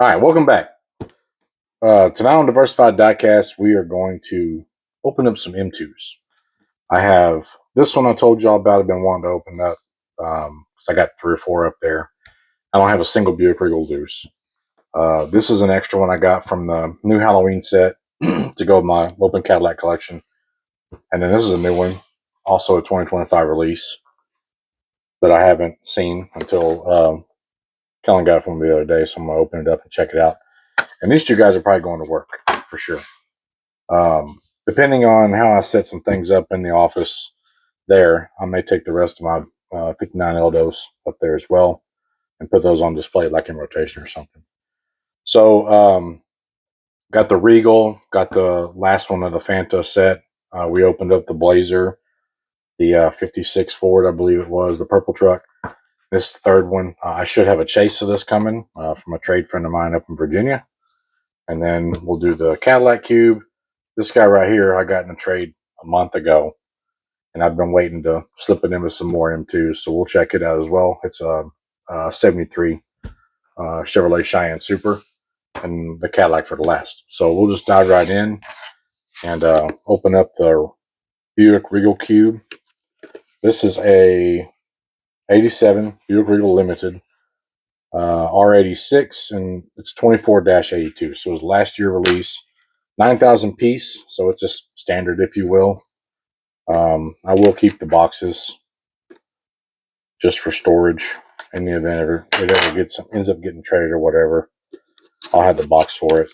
All right, welcome back. Tonight on Diversified Diecast, we are going to open up some M2s. I have this one I told y'all about. I've been wanting to open up because I got 3 or 4 up there. I don't have a single Buick Regal loose. This is an extra one I got from the new Halloween set to go with my open Cadillac collection. And then this is a new one, also a 2025 release that I haven't seen until Kellen got it from me the other day. So I'm going to open it up and check it out. And these 2 guys are probably going to work for sure. Depending on how I set some things up in the office there, I may take the rest of my 59 Eldos up there as well and put those on display like in rotation or something. So got the Regal, got the last one of the Fanta set. We opened up the Blazer, the 56 Ford, I believe it was, the purple truck. This third one, I should have a chase of this coming from a trade friend of mine up in Virginia. And then we'll do the Cadillac Cube. This guy right here, I got in a trade a month ago, and I've been waiting to slip it in with some more M2s, so we'll check it out as well. It's a 73 Chevrolet Cheyenne Super, and the Cadillac for the last. So we'll just dive right in and open up the Buick Regal Cube. This is a 87 Buick Regal Limited R86, and it's 24-82, so it was last year release. 9,000 piece, so it's a standard, if you will. I will keep the boxes just for storage in the event it ever ends up getting traded or whatever. I'll have the box for it.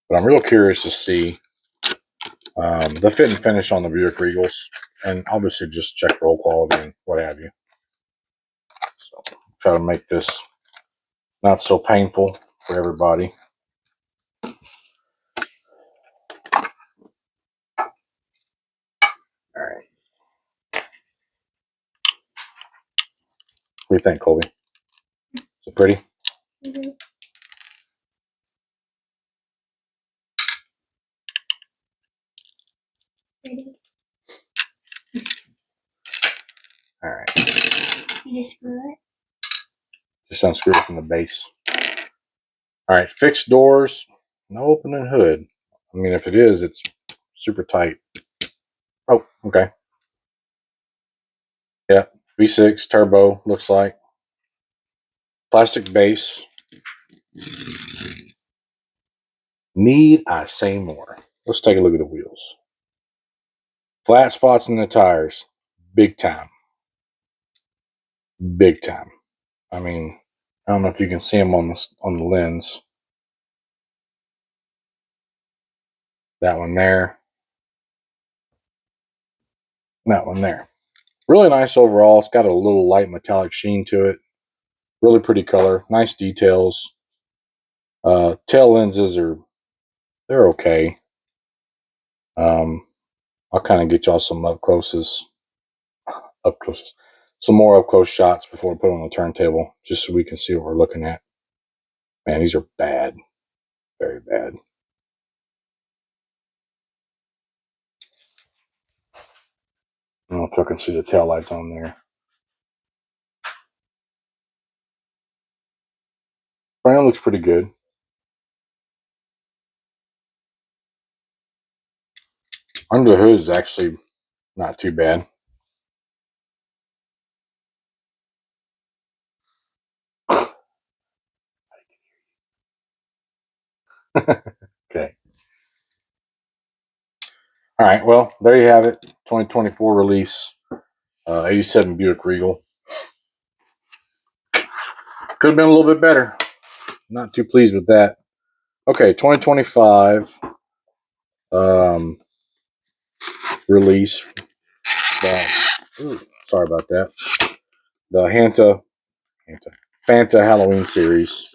But I'm real curious to see the fit and finish on the Buick Regals, and obviously just check roll quality and what have you. So try to make this not so painful for everybody. All right. What do you think, Colby? Is it pretty? Mm-hmm. Pretty. All right. You just screw it? Just unscrew it from the base. All right, fixed doors, no opening hood. I mean, if it is, it's super tight. Oh, okay. Yeah, V6 turbo looks like. Plastic base. Need I say more? Let's take a look at the wheels. Flat spots in the tires, big time. Big time. I mean, I don't know if you can see them on the lens. That one there. That one there. Really nice overall. It's got a little light metallic sheen to it. Really pretty color. Nice details. Tail lenses they're okay. I'll kind of get y'all some some more up close shots before we put it on the turntable, just so we can see what we're looking at. Man, these are bad, very bad. I don't know if I can see the tail lights on there. Front looks pretty good. Under the hood is actually not too bad. Okay. All right. Well, there you have it. 2024 release. 87 Buick Regal. Could have been a little bit better. Not too pleased with that. Okay, 2025 release. Sorry about that. The Fanta Halloween series.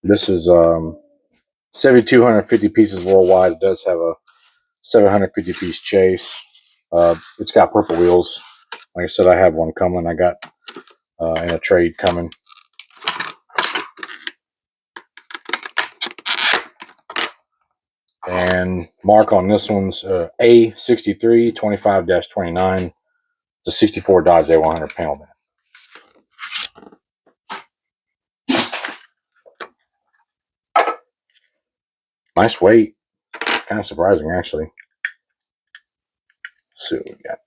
This is 7,250 pieces worldwide. It does have a 750 piece chase. It's got purple wheels. Like I said, I have one coming. I got in a trade coming. And mark on this one's A63 25-29. It's a 64 Dodge A100 panel van. Nice weight. Kind of surprising, actually. Let's see what we got.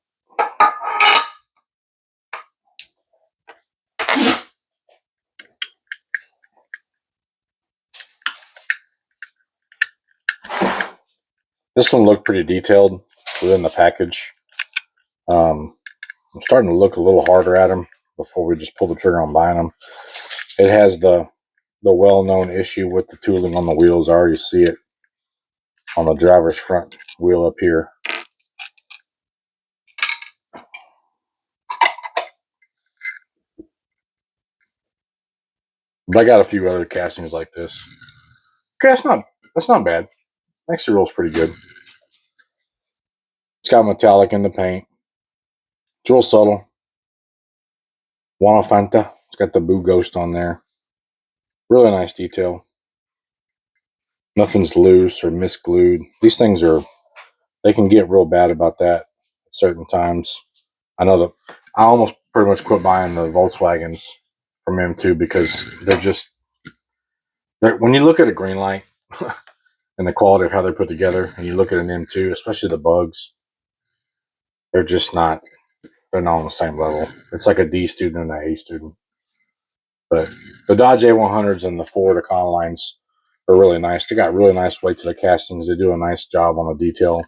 This one looked pretty detailed within the package. I'm starting to look a little harder at them before we just pull the trigger on buying them. It has the well-known issue with the tooling on the wheels. I already see it on the driver's front wheel up here. But I got a few other castings like this. Okay, that's not bad. Actually rolls pretty good. It's got metallic in the paint. It's real subtle. Wanna Fanta. It's got the Boo Ghost on there. Really nice detail. Nothing's loose or misglued. These things they can get real bad about that at certain times. I know that I almost pretty much quit buying the Volkswagens from M2 because when you look at a green light and the quality of how they're put together, and you look at an M2, especially the bugs, they're not on the same level. It's like a D student and an A student. But the Dodge A100s and the Ford Econolines are really nice. They got really nice weight to the castings. They do a nice job on the detail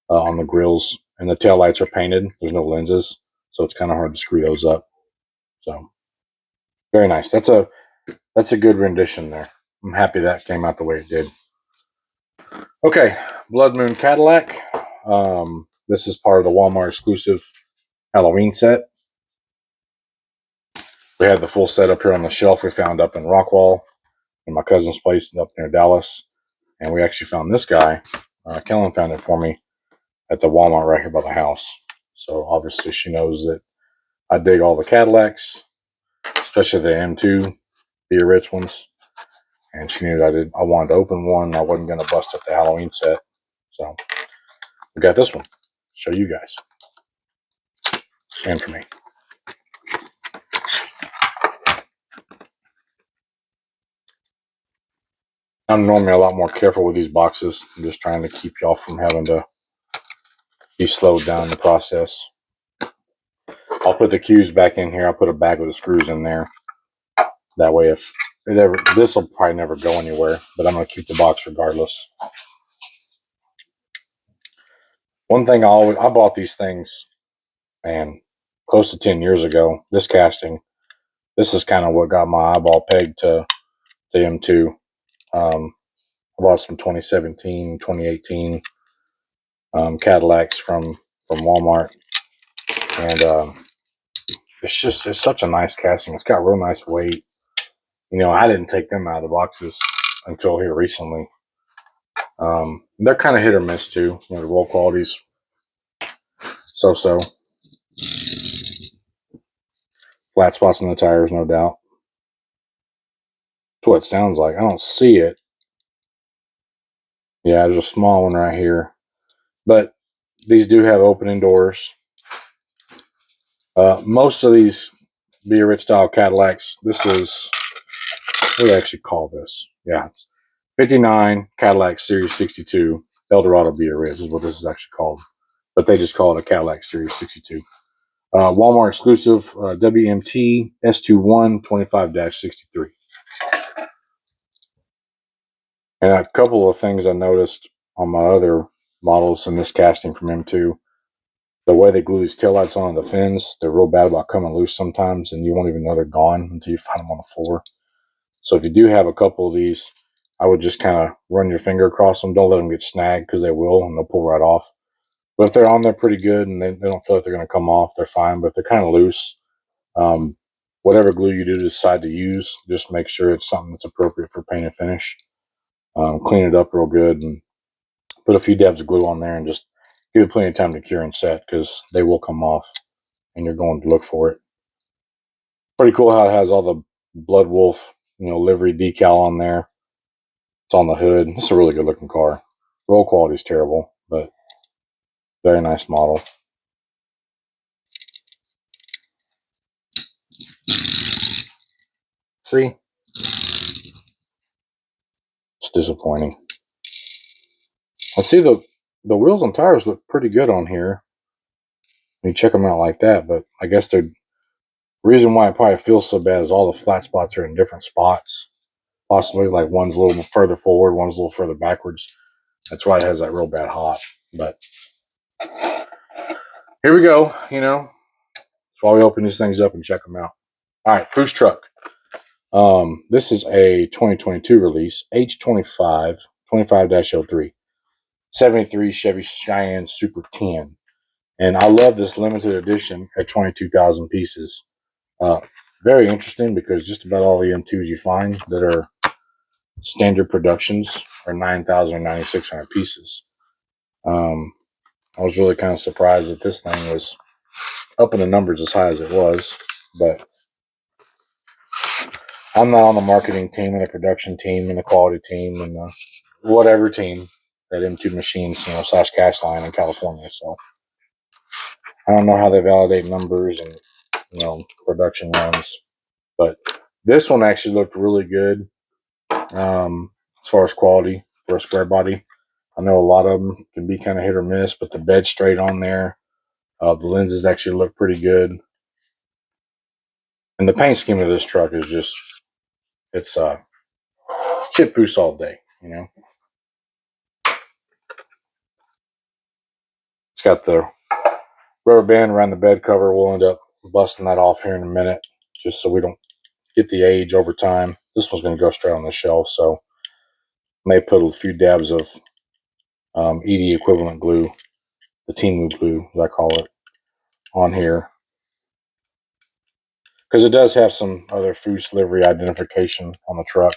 on the grills, and the taillights are painted. There's no lenses, so it's kind of hard to screw those up. So very nice. That's a good rendition there. I'm happy that came out the way it did. Okay, Blood Moon Cadillac. This is part of the Walmart exclusive Halloween set. We had the full set up here on the shelf we found up in Rockwall in my cousin's place up near Dallas. And we actually found this guy. Kellen found it for me at the Walmart right here by the house. So obviously she knows that I dig all the Cadillacs, especially the M2 Be Rich ones. And she knew I wanted to open one. I wasn't going to bust up the Halloween set. So we got this one. Show you guys. And for me. I'm normally a lot more careful with these boxes. I'm just trying to keep y'all from having to be slowed down in the process. I'll put the cues back in here. I'll put a bag with the screws in there. That way, if it ever, this will probably never go anywhere, but I'm going to keep the box regardless. One thing I bought these things, man, close to 10 years ago. This casting, this is kind of what got my eyeball pegged to the M2. I bought some 2017, 2018 Cadillacs from Walmart, and it's such a nice casting. It's got real nice weight. You know, I didn't take them out of the boxes until here recently. They're kind of hit or miss too. You know, the roll quality's so. Flat spots in the tires, no doubt. That's what it sounds like. I don't see it. Yeah, there's a small one right here. But these do have opening doors. Most of these Be Rich style Cadillacs, this is, what do they actually call this? Yeah, 59 Cadillac Series 62 Eldorado Be Rich is what this is actually called. But they just call it a Cadillac Series 62. Walmart exclusive WMT S21 25-63. And a couple of things I noticed on my other models in this casting from M2, the way they glue these taillights on the fins, they're real bad about coming loose sometimes, and you won't even know they're gone until you find them on the floor. So if you do have a couple of these, I would just kind of run your finger across them. Don't let them get snagged because they will, and they'll pull right off. But if they're on there pretty good and they don't feel like they're going to come off, they're fine. But if they're kind of loose, whatever glue you do decide to use, just make sure it's something that's appropriate for paint and finish. Clean it up real good and put a few dabs of glue on there and just give it plenty of time to cure and set because they will come off and you're going to look for it. Pretty cool how it has all the Blood Wolf, livery decal on there. It's on the hood. It's a really good looking car. Roll quality is terrible, but very nice model. See? It's disappointing. I see the wheels and tires look pretty good on here. You check them out like that, but I guess the reason why it probably feels so bad is all the flat spots are in different spots. Possibly like one's a little further forward, one's a little further backwards. That's why it has that real bad hop. But here we go. That's why we open these things up and check them out. All right, Foose truck. This is a 2022 release, H25 25-03, 73 Chevy Cheyenne Super 10. And I love this limited edition at 22,000 pieces. Uh, very interesting because just about all the M2s you find that are standard productions are 9,000 or 9,600 pieces. I was really kind of surprised that this thing was up in the numbers as high as it was, but I'm not on the marketing team and the production team and the quality team and the whatever team that M2 Machines, slash Cashline in California. So I don't know how they validate numbers and, production runs, but this one actually looked really good as far as quality for a square body. I know a lot of them can be kind of hit or miss, but the bed's straight on there. The lenses actually look pretty good. And the paint scheme of this truck is just, it's chip boost all day, It's got the rubber band around the bed cover. We'll end up busting that off here in a minute, just so we don't get the age over time. This one's going to go straight on the shelf, so may put a few dabs of ED equivalent glue, the Timu glue, as I call it, on here. Because it does have some other Foose livery identification on the truck.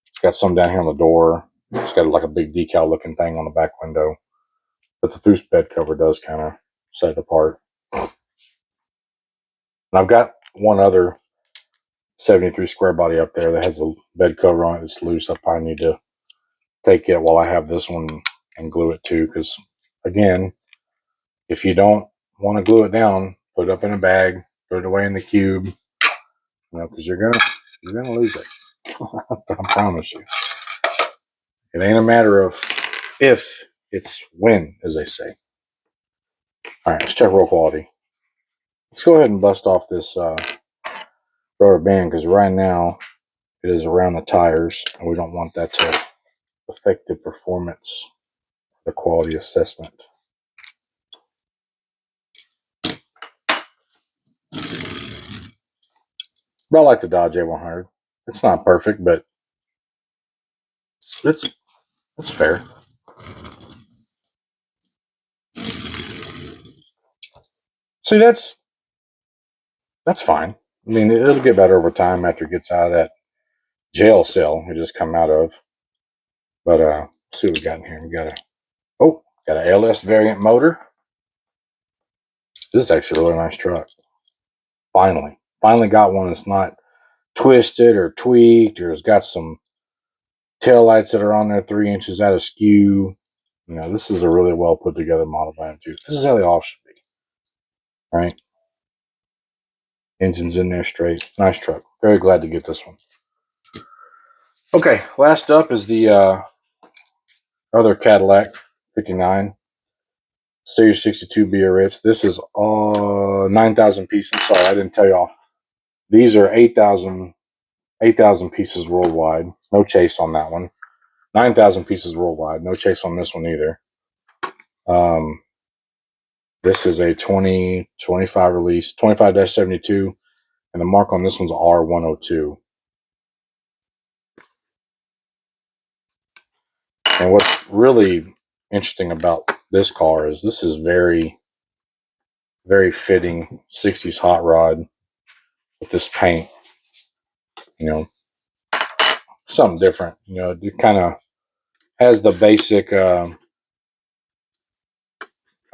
It's got some down here on the door. It's got like a big decal looking thing on the back window. But the Foose bed cover does kind of set it apart. And I've got one other 73 square body up there that has a bed cover on it that's loose. I probably need to take it while I have this one and glue it too. Because again, if you don't want to glue it down, put it up in a bag, put it away in the cube, because you're gonna lose it. I promise you. It ain't a matter of if, it's when, as they say. All right, let's check roll quality. Let's go ahead and bust off this rubber band because right now it is around the tires, and we don't want that to affect the performance, the quality assessment. But I like the Dodge A100. It's not perfect, but it's fair. See, that's fine. I mean, it'll get better over time after it gets out of that jail cell we just come out of. But let's see what we got in here. We got an LS variant motor. This is actually a really nice truck. Finally got one that's not twisted or tweaked, or has got some tail lights that are on there 3 inches out of skew. This is a really well put together model by M2. This is how they all should be, right? Engine's in there straight. Nice truck. Very glad to get this one. Okay, last up is the other Cadillac 59 Series 62 BRS. This is 9,000 pieces. I'm sorry, I didn't tell y'all. These are 8,000 pieces worldwide. No chase on that one. 9,000 pieces worldwide. No chase on this one either. This is a 2025 release, 25-72, and the mark on this one's R102. And what's really interesting about this car is this is very, very fitting 60s hot rod with this paint. Something different. It kind of has the basic, I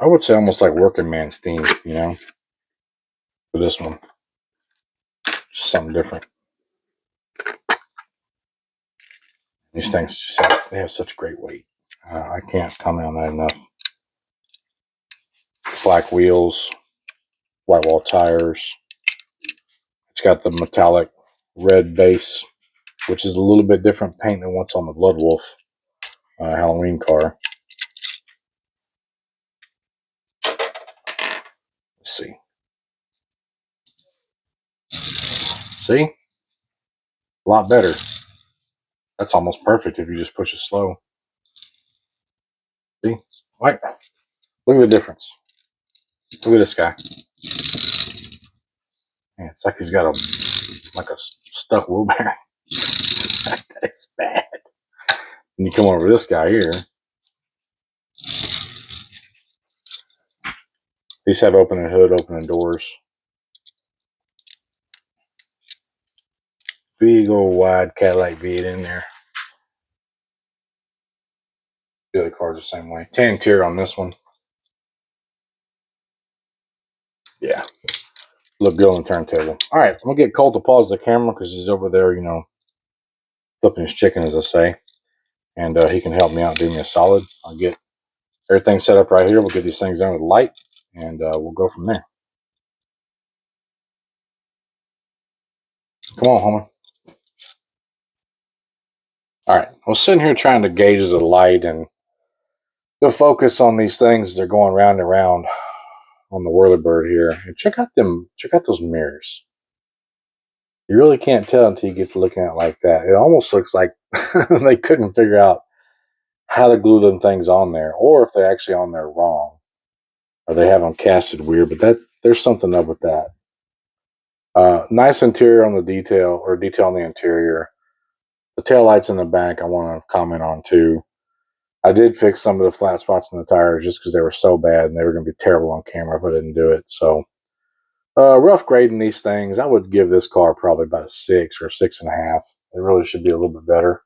would say almost like working man's theme, for this one. Just something different. These things they have such great weight. I can't comment on that enough. Black wheels, white wall tires. It's got the metallic red base, which is a little bit different paint than what's on the Blood Wolf Halloween car. Let's see. See? A lot better. That's almost perfect if you just push it slow. See? Right? Look at the difference. Look at this guy. Man, it's like he's got a stuffed wheelbarrow. It's bad. And you come over this guy here. These have opening hood, opening doors. Big old wide Cadillac V8 in there. The other car's the same way. Tan interior on this one. Yeah. Look good on the turntable. All right, I'm going to get Colt to pause the camera because he's over there, flipping his chicken, as I say. And he can help me out, do me a solid. I'll get everything set up right here. We'll get these things done with light, and we'll go from there. Come on, Homer. All right, I was sitting here trying to gauge the light and the focus on these things. They're going round and round on the Whirlybird here. And check out those mirrors. You really can't tell until you get to looking at it like that. It almost looks like they couldn't figure out how to glue them things on there, or if they're actually on there wrong, or they have them casted weird. But there's something up with that. Nice interior on the detail on the interior. The tail lights in the back I want to comment on too. I did fix some of the flat spots in the tires just because they were so bad and they were going to be terrible on camera if I didn't do it. So rough grading these things, I would give this car probably about a 6 or 6.5. It really should be a little bit better.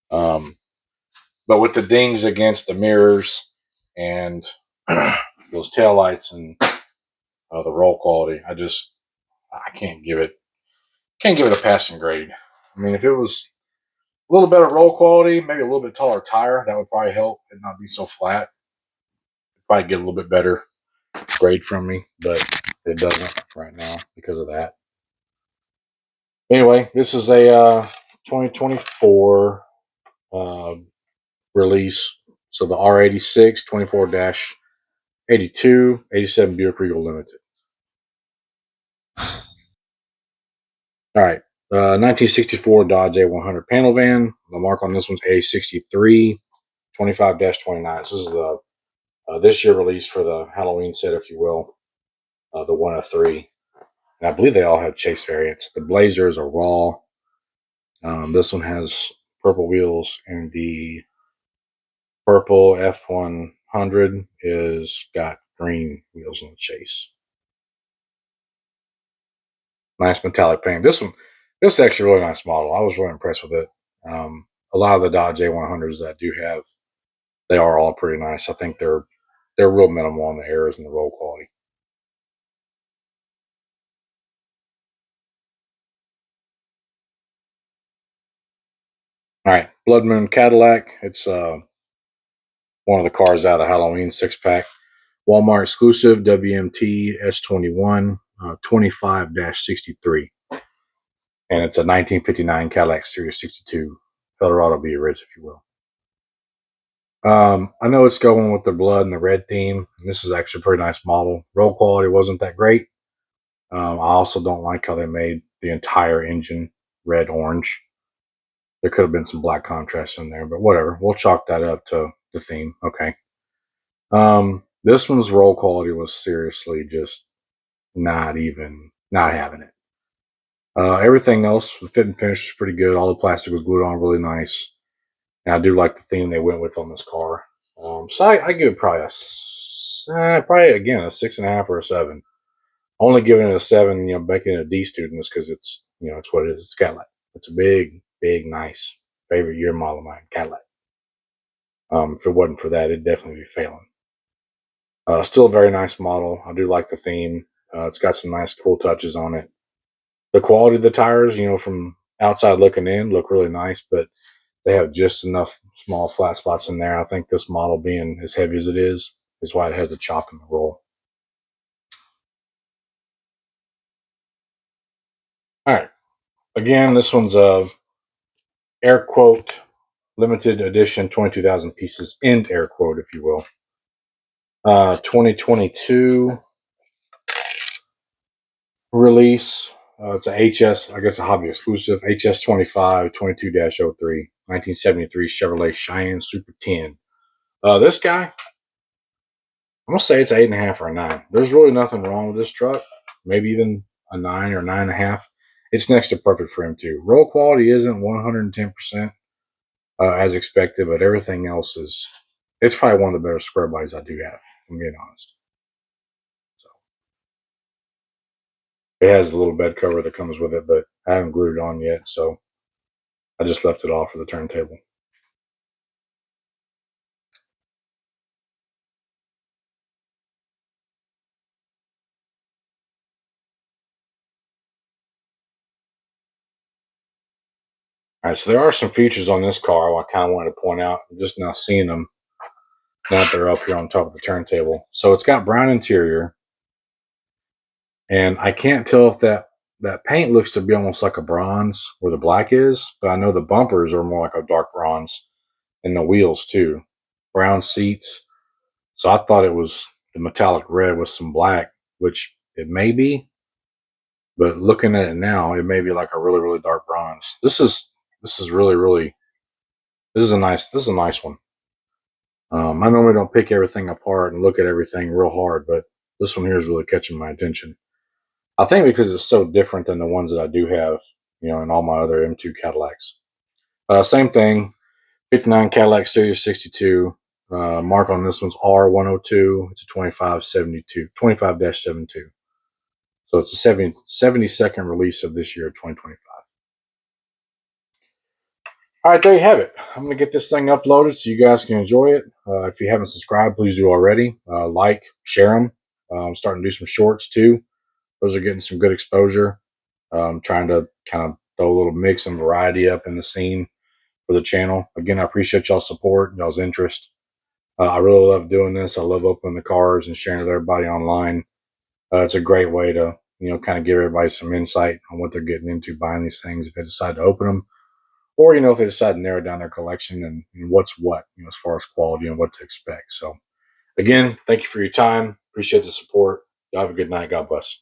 But with the dings against the mirrors and those tail lights and the roll quality, I can't give it a passing grade. I mean, if it was a little better roll quality, maybe a little bit taller tire, that would probably help it not be so flat. Probably get a little bit better grade from me, but it doesn't right now because of that. Anyway, this is a 2024 release. So the R86 24-82 87 Buick Regal Limited. All right. 1964 Dodge A100 panel van. The mark on this one's A63 25-29. This is the this year release for the Halloween set, if you will. The 1 of 3. And I believe they all have chase variants. The Blazers are raw. This one has purple wheels, and the purple F100 is got green wheels on the chase. Nice metallic paint. This is actually a really nice model. I was really impressed with it. A lot of the Dodge A100s that I do have, they are all pretty nice. I think they're real minimal on the errors and the roll quality. All right, Blood Moon Cadillac. It's one of the cars out of Halloween 6-pack. Walmart exclusive WMT S21 25-63. And it's a 1959 Cadillac Series 62 Eldorado B Ritz, if you will. I know it's going with the blood and the red theme. And this is actually a pretty nice model. Roll quality wasn't that great. I also don't like how they made the entire engine red-orange. There could have been some black contrast in there, but whatever. We'll chalk that up to the theme. Okay. This one's roll quality was seriously just not having it. Everything else, the fit and finish is pretty good. All the plastic was glued on really nice. And I do like the theme they went with on this car. So I give it probably again a 6.5 or a 7. Only giving it a 7, making it a D student is because it's it's what it is. It's Cadillac. It's a big, big, nice favorite year model of mine, Cadillac. If it wasn't for that, it'd definitely be failing. Still a very nice model. I do like the theme. It's got some nice cool touches on it. The quality of the tires, from outside looking in, look really nice, but they have just enough small flat spots in there. I think this model being as heavy as it is why it has a chop in the roll. All right. Again, this one's a air quote limited edition, 22,000 pieces, end air quote, if you will. 2022 release. It's a HS, I guess a hobby exclusive, HS25 22-03, 1973 Chevrolet Cheyenne Super 10. This guy, I'm going to say it's 8.5 or a 9. There's really nothing wrong with this truck. Maybe even a 9 or 9.5. It's next to perfect for him, too. Roll quality isn't 110% as expected, but everything else is, it's probably one of the better square bodies I do have, if I'm being honest. So it has a little bed cover that comes with it, but I haven't glued it on yet, so I just left it off for the turntable. All right, so there are some features on this car I kind of wanted to point out. I'm just now seeing them now that they're up here on top of the turntable. So it's got brown interior, and I can't tell if that paint looks to be almost like a bronze where the black is, but I know the bumpers are more like a dark bronze, and the wheels too. Brown seats. So I thought it was the metallic red with some black, which it may be, but looking at it now, it may be like a really, really dark bronze. This is really this is a nice one. I normally don't pick everything apart and look at everything real hard, but this one here is really catching my attention. I think because it's so different than the ones that I do have, in all my other M2 Cadillacs. Same thing, 59 Cadillac Series 62. Mark on this one's R102. It's a 2572, 25-72. So it's a 72nd release of this year, 2025. All right, there you have it. I'm going to get this thing uploaded so you guys can enjoy it. If you haven't subscribed, please do already. Like, share them. I'm starting to do some shorts too. Those are getting some good exposure. Trying to kind of throw a little mix and variety up in the scene for the channel. Again, I appreciate y'all's support, y'all's interest. I really love doing this. I love opening the cars and sharing with everybody online. It's a great way to, kind of give everybody some insight on what they're getting into buying these things if they decide to open them, or if they decide to narrow down their collection and what's what, as far as quality and what to expect. So, again, thank you for your time. Appreciate the support. Y'all have a good night. God bless.